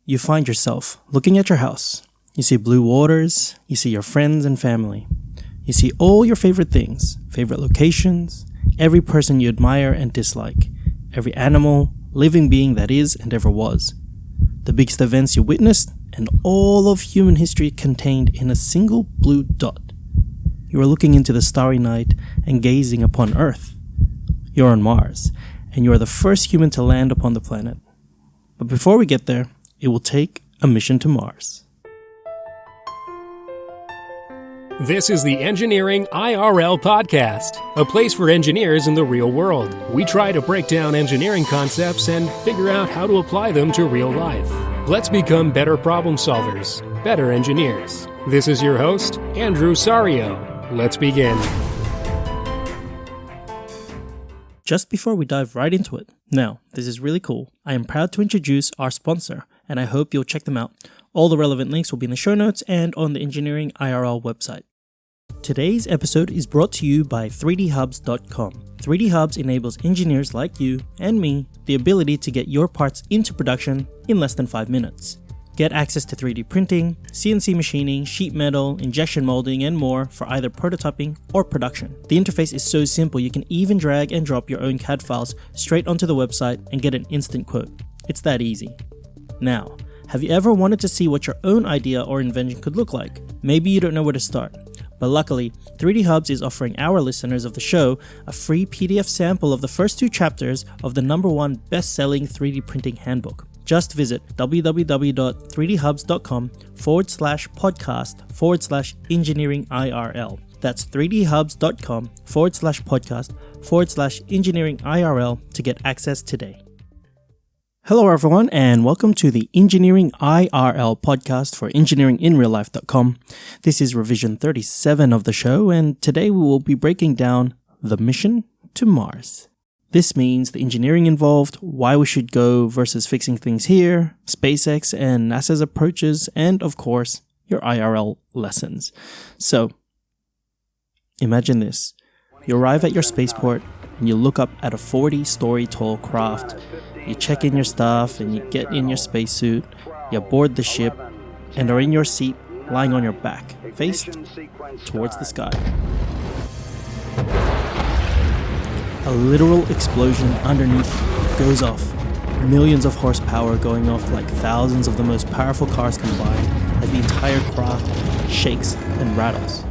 You find yourself looking at your house. You see blue waters, you see your friends and family. You see all your favorite things, favorite locations, every person you admire and dislike, every animal, living being that is and ever was. The biggest events you witnessed, and all of human history contained in a single blue dot. You are looking into the starry night and gazing upon Earth. You're on Mars, and you are the first human to land upon the planet. But before we get there, it will take a mission to Mars. This is the Engineering IRL podcast, a place for engineers in the real world. We try to break down engineering concepts and figure out how to apply them to real life. Let's become better problem solvers, better engineers. This is your host, Andrew Sario. Let's begin. Just before we dive right into it, now, this is really cool. I am proud to introduce our sponsor, and I hope you'll check them out. All the relevant links will be in the show notes and on the Engineering IRL website. Today's episode is brought to you by 3dhubs.com. 3D Hubs enables engineers like you and me the ability to get your parts into production in less than 5 minutes. Get access to 3D printing, CNC machining, sheet metal, injection molding, and more for either prototyping or production. The interface is so simple you can even drag and drop your own CAD files straight onto the website and get an instant quote. It's that easy. Now, have you ever wanted to see what your own idea or invention could look like? Maybe you don't know where to start. But luckily, 3D Hubs is offering our listeners of the show a free PDF sample of the first 2 chapters of the #1 best-selling 3D printing handbook. Just visit www.3dhubs.com/podcast/engineering-IRL. That's 3dhubs.com/podcast/engineering-IRL to get access today. Hello everyone, and welcome to the Engineering IRL podcast for engineeringinreallife.com. This is revision 37 of the show, and today we will be breaking down the mission to Mars. This means the engineering involved, why we should go versus fixing things here, SpaceX and NASA's approaches, and of course, your IRL lessons. So, imagine this. You arrive at your spaceport and you look up at a 40-story tall craft. You check in your stuff and you get in your spacesuit, you board the ship, and are in your seat lying on your back, faced towards the sky. A literal explosion underneath goes off. Millions of horsepower going off like thousands of the most powerful cars combined as the entire craft shakes and rattles.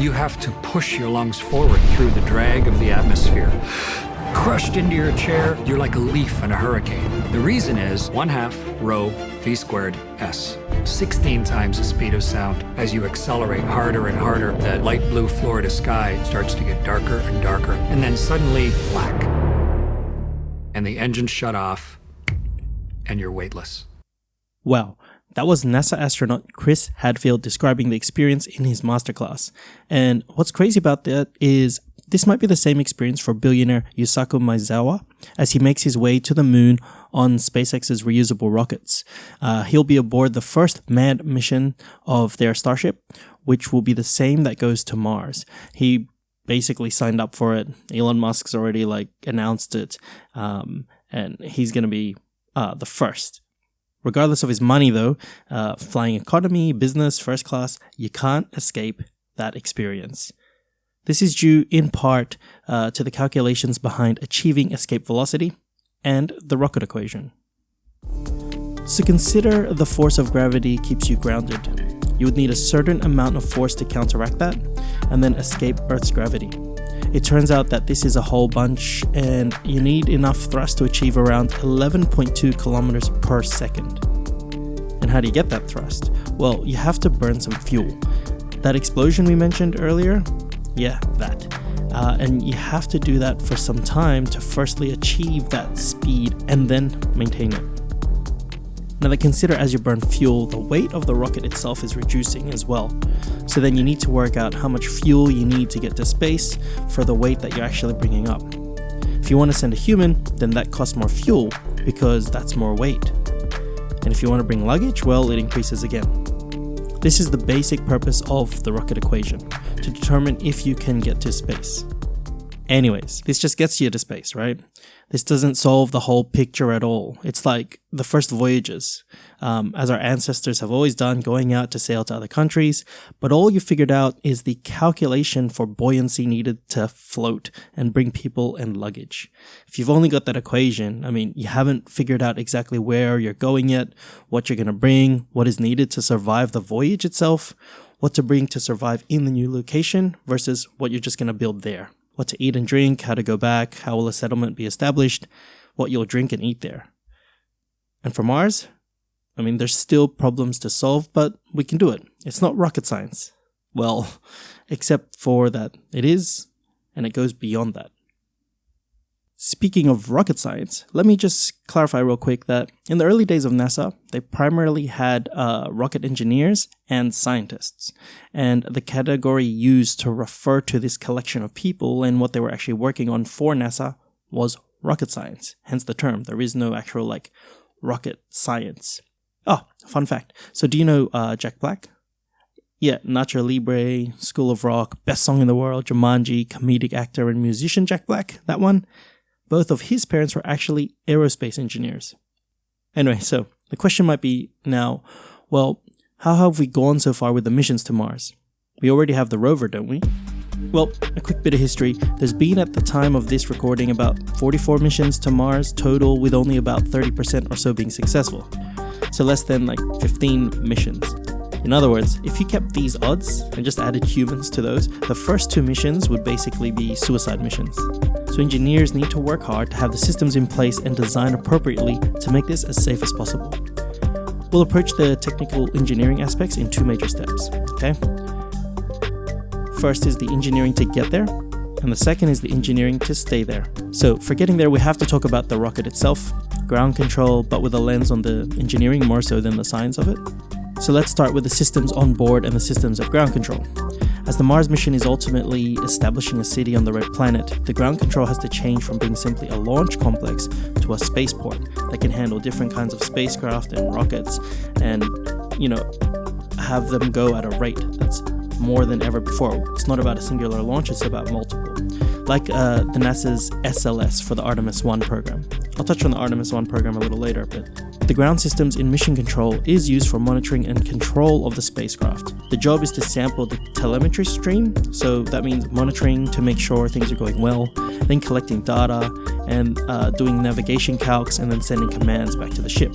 You have to push your lungs forward through the drag of the atmosphere. Crushed into your chair, you're like a leaf in a hurricane. The reason is 1/2 rho v squared s. 16 times the speed of sound. As you accelerate harder and harder, the light blue Florida sky starts to get darker and darker, and then suddenly black. And the engine shut off, and you're weightless. Wow. That was NASA astronaut Chris Hadfield describing the experience in his masterclass. And what's crazy about that is this might be the same experience for billionaire Yusaku Maezawa as he makes his way to the moon on SpaceX's reusable rockets. He'll be aboard the first manned mission of their Starship, which will be the same that goes to Mars. He basically signed up for it. Elon Musk's already announced it, and he's going to be the first. Regardless of his money though, flying economy, business, first class, you can't escape that experience. This is due in part to the calculations behind achieving escape velocity and the rocket equation. So consider the force of gravity keeps you grounded. You would need a certain amount of force to counteract that and then escape Earth's gravity. It turns out that this is a whole bunch, and you need enough thrust to achieve around 11.2 kilometers per second. And how do you get that thrust? Well, you have to burn some fuel. That explosion we mentioned earlier? Yeah, that. And you have to do that for some time to firstly achieve that speed and then maintain it. Now, consider as you burn fuel, the weight of the rocket itself is reducing as well. So then you need to work out how much fuel you need to get to space for the weight that you're actually bringing up. If you want to send a human, then that costs more fuel because that's more weight. And if you want to bring luggage, well, it increases again. This is the basic purpose of the rocket equation, to determine if you can get to space. Anyways, this just gets you to space, right? This doesn't solve the whole picture at all. It's like the first voyages, as our ancestors have always done, going out to sail to other countries. But all you figured out is the calculation for buoyancy needed to float and bring people and luggage. If you've only got that equation, I mean, you haven't figured out exactly where you're going yet, what you're going to bring, what is needed to survive the voyage itself, what to bring to survive in the new location versus what you're just going to build there. What to eat and drink, how to go back, how will a settlement be established, what you'll drink and eat there. And for Mars, I mean, there's still problems to solve, but we can do it. It's not rocket science. Well, except for that it is, and it goes beyond that. Speaking of rocket science, let me just clarify real quick that in the early days of NASA, they primarily had rocket engineers and scientists. And the category used to refer to this collection of people and what they were actually working on for NASA was rocket science. Hence the term. There is no actual rocket science. Oh, fun fact. So do you know Jack Black? Yeah, Nacho Libre, School of Rock, best song in the world, Jumanji, comedic actor and musician Jack Black, that one. Both of his parents were actually aerospace engineers. Anyway, so the question might be now, well, how have we gone so far with the missions to Mars? We already have the rover, don't we? Well, a quick bit of history. There's been at the time of this recording about 44 missions to Mars total, with only about 30% or so being successful. So less than 15 missions. In other words, if you kept these odds and just added humans to those, the first 2 missions would basically be suicide missions. So engineers need to work hard to have the systems in place and design appropriately to make this as safe as possible. We'll approach the technical engineering aspects in 2 major steps, okay? First is the engineering to get there, and the second is the engineering to stay there. So for getting there, we have to talk about the rocket itself, ground control, but with a lens on the engineering more so than the science of it. So let's start with the systems on board and the systems of ground control. As the Mars mission is ultimately establishing a city on the red planet, the ground control has to change from being simply a launch complex to a spaceport that can handle different kinds of spacecraft and rockets and, have them go at a rate that's more than ever before. It's not about a singular launch, it's about multiple. Like the NASA's SLS for the Artemis 1 program. I'll touch on the Artemis 1 program a little later, but the ground systems in mission control is used for monitoring and control of the spacecraft. The job is to sample the telemetry stream, so that means monitoring to make sure things are going well, then collecting data, and doing navigation calcs, and then sending commands back to the ship.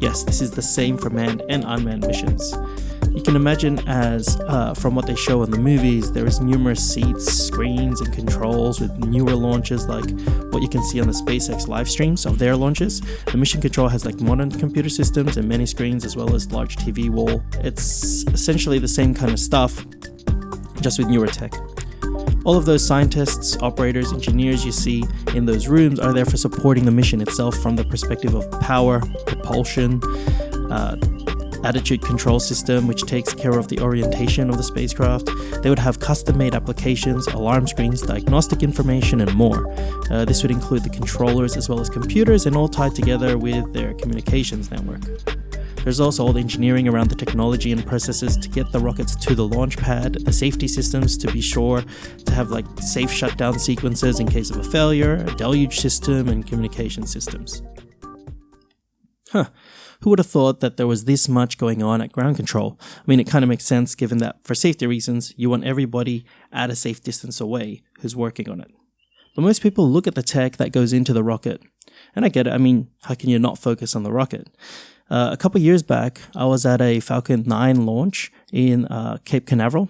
Yes, this is the same for manned and unmanned missions. You can imagine as, from what they show in the movies, there is numerous seats, screens, and controls with newer launches like what you can see on the SpaceX live streams of their launches. The mission control has modern computer systems and many screens as well as large TV wall. It's essentially the same kind of stuff, just with newer tech. All of those scientists, operators, engineers you see in those rooms are there for supporting the mission itself from the perspective of power, propulsion, attitude control system, which takes care of the orientation of the spacecraft. They would have custom-made applications, alarm screens, diagnostic information, and more. This would include the controllers as well as computers, and all tied together with their communications network. There's also all the engineering around the technology and processes to get the rockets to the launch pad, the safety systems to be sure to have safe shutdown sequences in case of a failure, a deluge system, and communication systems. Who would have thought that there was this much going on at ground control? I mean, it kind of makes sense given that for safety reasons, you want everybody at a safe distance away who's working on it. But most people look at the tech that goes into the rocket. And I get it. I mean, how can you not focus on the rocket? A couple years back, I was at a Falcon 9 launch in Cape Canaveral.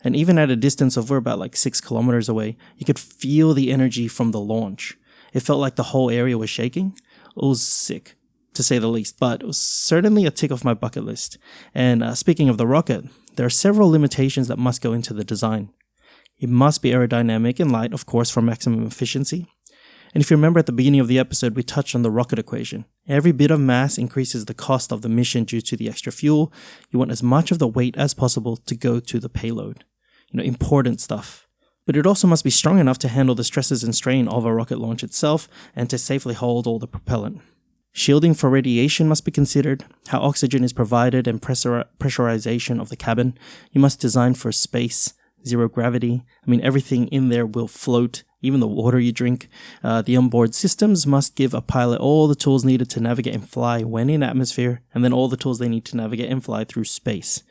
And even at a distance of we're about 6 kilometers away, you could feel the energy from the launch. It felt like the whole area was shaking. It was sick, to say the least, but it was certainly a tick off my bucket list. And speaking of the rocket, there are several limitations that must go into the design. It must be aerodynamic and light, of course, for maximum efficiency. And if you remember at the beginning of the episode, we touched on the rocket equation. Every bit of mass increases the cost of the mission due to the extra fuel. You want as much of the weight as possible to go to the payload. Important stuff. But it also must be strong enough to handle the stresses and strain of a rocket launch itself and to safely hold all the propellant. Shielding for radiation must be considered, how oxygen is provided and pressurization of the cabin. You must design for space, zero gravity. I mean, everything in there will float even the water you drink. The onboard systems must give a pilot all the tools needed to navigate and fly when in atmosphere, and then all the tools they need to navigate and fly through space.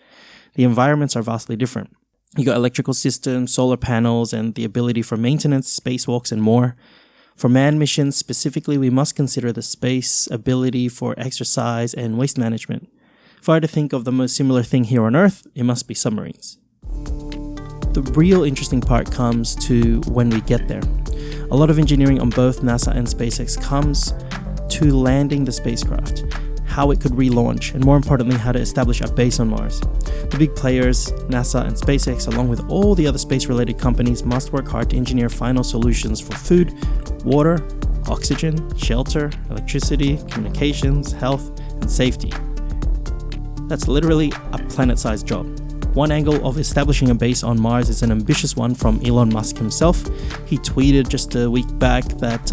The environments are vastly different. You got electrical systems, solar panels, and the ability for maintenance, spacewalks, and more. For manned missions specifically, we must consider the space, ability for exercise, and waste management. If I were to think of the most similar thing here on Earth, it must be submarines. The real interesting part comes to when we get there. A lot of engineering on both NASA and SpaceX comes to landing the spacecraft, how it could relaunch, and more importantly, how to establish a base on Mars. The big players, NASA and SpaceX, along with all the other space-related companies, must work hard to engineer final solutions for food, water, oxygen, shelter, electricity, communications, health, and safety. That's literally a planet-sized job. One angle of establishing a base on Mars is an ambitious one from Elon Musk himself. He tweeted just a week back that,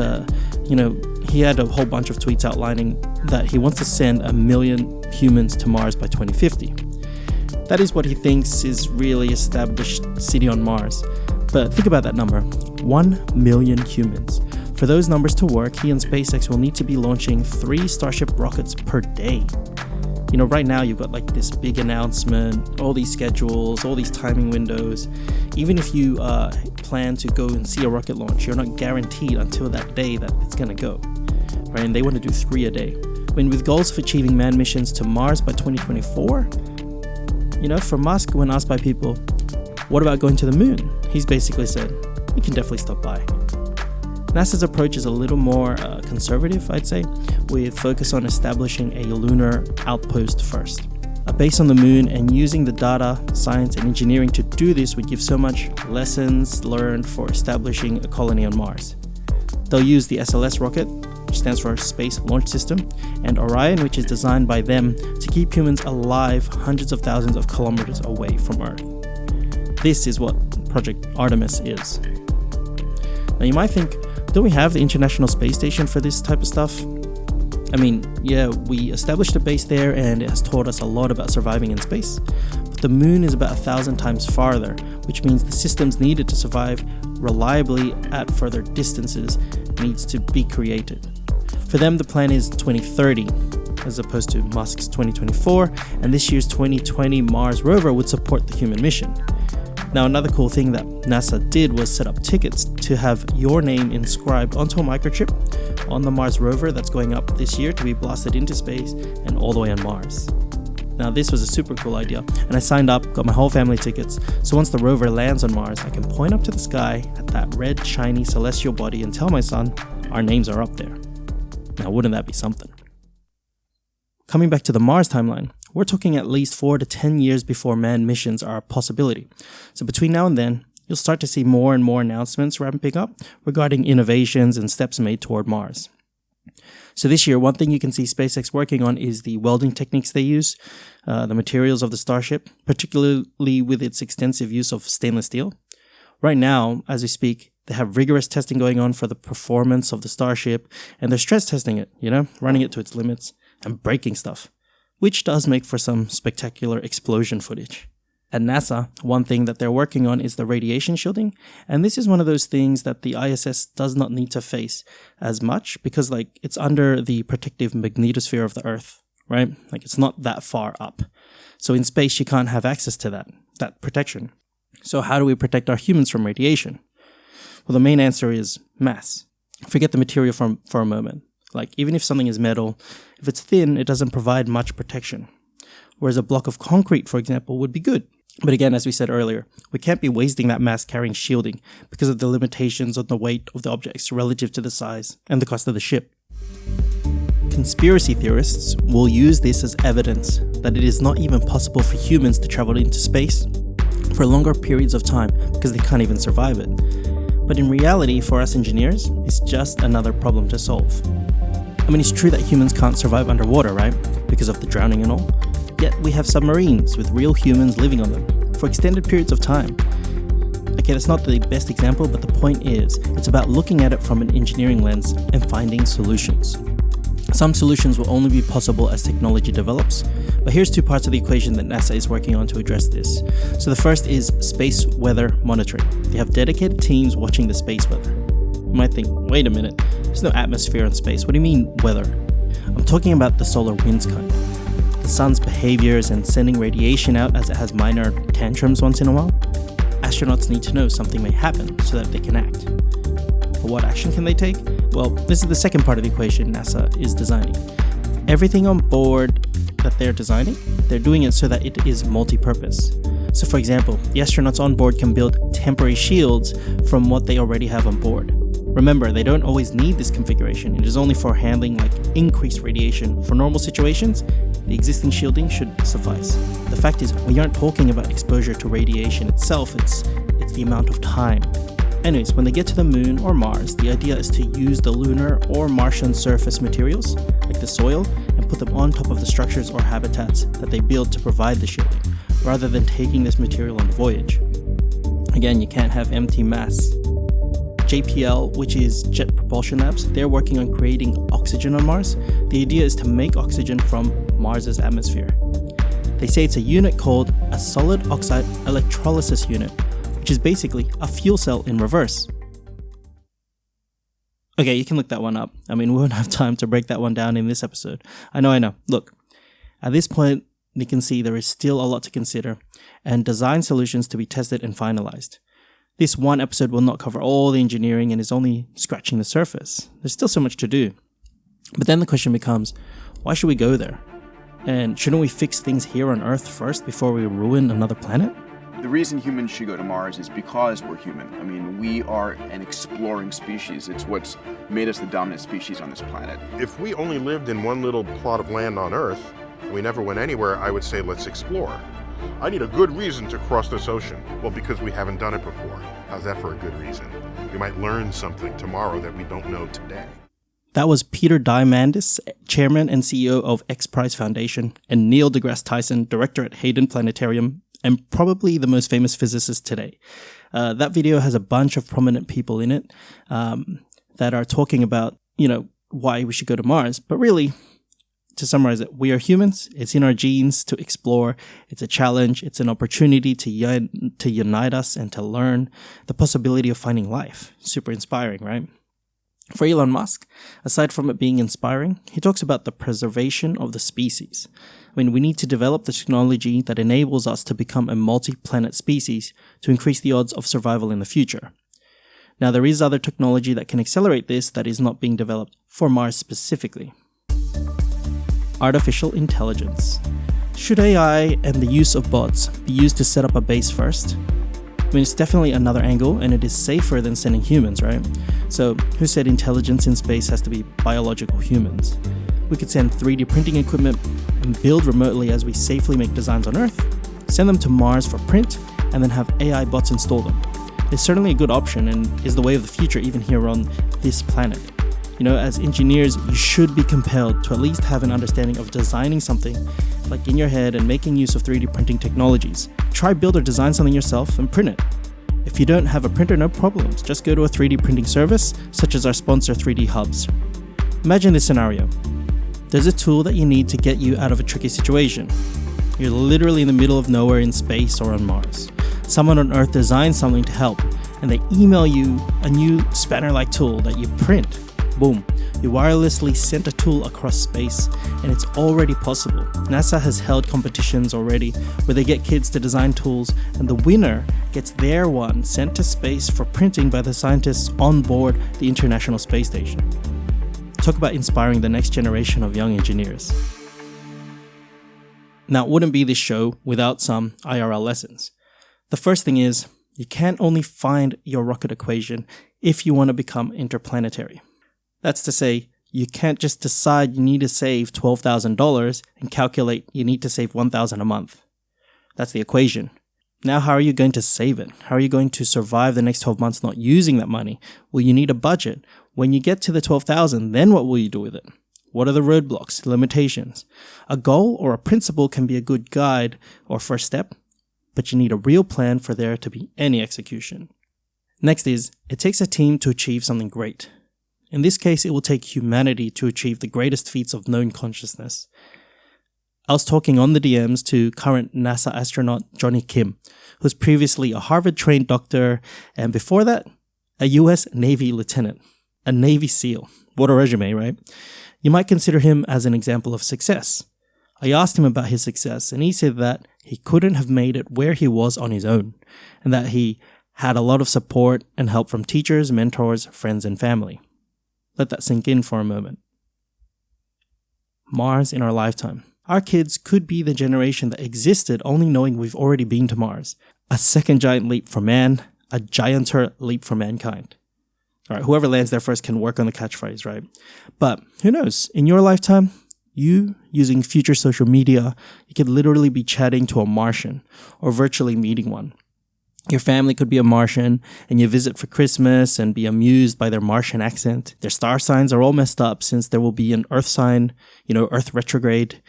he had a whole bunch of tweets outlining that he wants to send 1 million humans to Mars by 2050. That is what he thinks is really established city on Mars. But think about that number, 1 million humans. For those numbers to work, he and SpaceX will need to be launching 3 Starship rockets per day. Right now you've got like this big announcement, all these schedules, all these timing windows. Even if you plan to go and see a rocket launch, you're not guaranteed until that day that it's going to go, right? And they want to do 3 a day. With goals of achieving manned missions to Mars by 2024, for Musk, when asked by people, what about going to the moon? He's basically said, we can definitely stop by. NASA's approach is a little more conservative, I'd say, with focus on establishing a lunar outpost first. A base on the moon and using the data, science, and engineering to do this would give so much lessons learned for establishing a colony on Mars. They'll use the SLS rocket, which stands for Space Launch System, and Orion, which is designed by them to keep humans alive hundreds of thousands of kilometers away from Earth. This is what Project Artemis is. Now you might think, don't we have the International Space Station for this type of stuff? We established a base there and it has taught us a lot about surviving in space. But the moon is about 1,000 times farther, which means the systems needed to survive reliably at further distances needs to be created. For them, the plan is 2030, as opposed to Musk's 2024, and this year's 2020 Mars rover would support the human mission. Now, another cool thing that NASA did was set up tickets to have your name inscribed onto a microchip on the Mars rover that's going up this year to be blasted into space and all the way on Mars. Now, this was a super cool idea, and I signed up, got my whole family tickets, so once the rover lands on Mars, I can point up to the sky at that red, shiny, celestial body and tell my son, our names are up there. Now, wouldn't that be something? Coming back to the Mars timeline, we're talking at least 4 to 10 years before manned missions are a possibility. So between now and then, you'll start to see more and more announcements ramping up regarding innovations and steps made toward Mars. So this year, one thing you can see SpaceX working on is the welding techniques they use, the materials of the Starship, particularly with its extensive use of stainless steel. Right now, as we speak, they have rigorous testing going on for the performance of the Starship, and they're stress testing it, running it to its limits and breaking stuff, which does make for some spectacular explosion footage. At NASA, one thing that they're working on is the radiation shielding, and this is one of those things that the ISS does not need to face as much because it's under the protective magnetosphere of the Earth, right? It's not that far up. So in space, you can't have access to that protection. So how do we protect our humans from radiation? Well, the main answer is mass. Forget the material for a moment. Even if something is metal, if it's thin, it doesn't provide much protection. Whereas a block of concrete, for example, would be good. But again, as we said earlier, we can't be wasting that mass carrying shielding because of the limitations on the weight of the objects relative to the size and the cost of the ship. Conspiracy theorists will use this as evidence that it is not even possible for humans to travel into space for longer periods of time because they can't even survive it. But in reality, for us engineers, it's just another problem to solve. It's true that humans can't survive underwater, right? Because of the drowning and all. Yet we have submarines with real humans living on them for extended periods of time. Okay, that's not the best example, but the point is, it's about looking at it from an engineering lens and finding solutions. Some solutions will only be possible as technology develops, but here's 2 parts of the equation that NASA is working on to address this. So the first is space weather monitoring. They have dedicated teams watching the space weather. You might think, wait a minute, there's no atmosphere in space. What do you mean weather? I'm talking about the solar winds kind. The sun's behaviors and sending radiation out as it has minor tantrums once in a while. Astronauts need to know something may happen so that they can act. But what action can they take? Well, this is the second part of the equation NASA is designing. Everything on board that they're designing, they're doing it so that it is multi-purpose. So for example, the astronauts on board can build temporary shields from what they already have on board. Remember, they don't always need this configuration. It is only for handling like increased radiation. For normal situations, the existing shielding should suffice. The fact is, we aren't talking about exposure to radiation itself, it's the amount of time. Anyways, when they get to the moon or Mars, the idea is to use the lunar or Martian surface materials, like the soil, and put them on top of the structures or habitats that they build to provide the shielding, rather than taking this material on the voyage. Again, you can't have empty mass. JPL, which is Jet Propulsion Labs, they're working on creating oxygen on Mars. The idea is to make oxygen from Mars's atmosphere. They say it's a unit called a solid oxide electrolysis unit, which is basically a fuel cell in reverse. Okay, you can look that one up. I mean, we won't have time to break that one down in this episode. I know. Look, at this point, you can see there is still a lot to consider and design solutions to be tested and finalized. This one episode will not cover all the engineering and is only scratching the surface. There's still so much to do. But then the question becomes, why should we go there? And shouldn't we fix things here on Earth first before we ruin another planet? The reason humans should go to Mars is because we're human. I mean, we are an exploring species. It's what's made us the dominant species on this planet. If we only lived in one little plot of land on Earth, and we never went anywhere, I would say let's explore. I need a good reason to cross this ocean. Well, because we haven't done it before. How's that for a good reason? We might learn something tomorrow that we don't know today. That was Peter Diamandis, Chairman and CEO of X Prize Foundation, and Neil deGrasse Tyson, Director at Hayden Planetarium, and probably the most famous physicist today. That video has a bunch of prominent people in it that are talking about, why we should go to Mars. But really, to summarize it, we are humans. It's in our genes to explore. It's a challenge. It's an opportunity to unite us and to learn the possibility of finding life. Super inspiring, right? For Elon Musk, aside from it being inspiring, he talks about the preservation of the species. I mean, we need to develop the technology that enables us to become a multi-planet species to increase the odds of survival in the future. Now, there is other technology that can accelerate this that is not being developed for Mars specifically. Artificial intelligence. Should AI and the use of bots be used to set up a base first? I mean, it's definitely another angle, and it is safer than sending humans, right? So, who said intelligence in space has to be biological humans? We could send 3D printing equipment and build remotely as we safely make designs on Earth, send them to Mars for print, and then have AI bots install them. It's certainly a good option and is the way of the future even here on this planet. As engineers, you should be compelled to at least have an understanding of designing something like in your head and making use of 3D printing technologies. Try build or design something yourself and print it. If you don't have a printer, no problems. Just go to a 3D printing service, such as our sponsor 3D Hubs. Imagine this scenario. There's a tool that you need to get you out of a tricky situation. You're literally in the middle of nowhere in space or on Mars. Someone on Earth designed something to help, and they email you a new spanner-like tool that you print. Boom, you wirelessly sent a tool across space, and it's already possible. NASA has held competitions already where they get kids to design tools, and the winner gets their one sent to space for printing by the scientists on board the International Space Station. Talk about inspiring the next generation of young engineers. Now, it wouldn't be this show without some IRL lessons. The first thing is, you can't only find your rocket equation if you want to become interplanetary. That's to say, you can't just decide you need to save $12,000 and calculate you need to save $1,000 a month. That's the equation. Now, how are you going to save it? How are you going to survive the next 12 months not using that money? Well, you need a budget. When you get to the $12,000, then what will you do with it? What are the roadblocks, limitations? A goal or a principle can be a good guide or first step, but you need a real plan for there to be any execution. Next is, it takes a team to achieve something great. In this case, it will take humanity to achieve the greatest feats of known consciousness. I was talking on the DMs to current NASA astronaut Johnny Kim, who's previously a Harvard-trained doctor, and before that, a US Navy lieutenant, a Navy SEAL. What a resume, right? You might consider him as an example of success. I asked him about his success, and he said that he couldn't have made it where he was on his own, and that he had a lot of support and help from teachers, mentors, friends, and family. Let that sink in for a moment. Mars in our lifetime. Our kids could be the generation that existed only knowing we've already been to Mars. A second giant leap for man, a gianter leap for mankind. All right, whoever lands there first can work on the catchphrase, right? But who knows? In your lifetime, you, using future social media, you could literally be chatting to a Martian or virtually meeting one. Your family could be a Martian, and you visit for Christmas and be amused by their Martian accent. Their star signs are all messed up since there will be an Earth sign, Earth retrograde.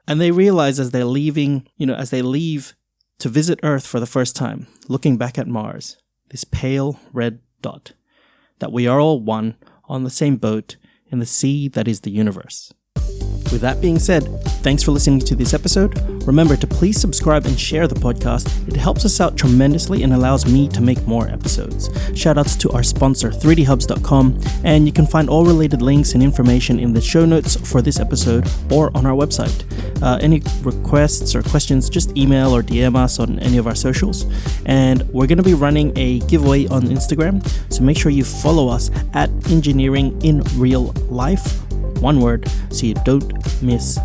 And they realize as they leave to visit Earth for the first time, looking back at Mars, this pale red dot, that we are all one on the same boat in the sea that is the universe. With that being said, thanks for listening to this episode. Remember to please subscribe and share the podcast. It helps us out tremendously and allows me to make more episodes. Shoutouts to our sponsor, 3dhubs.com, and you can find all related links and information in the show notes for this episode or on our website. Any requests or questions, just email or DM us on any of our socials. And we're going to be running a giveaway on Instagram, so make sure you follow us at Engineering in Real Life, one word, so you don't miss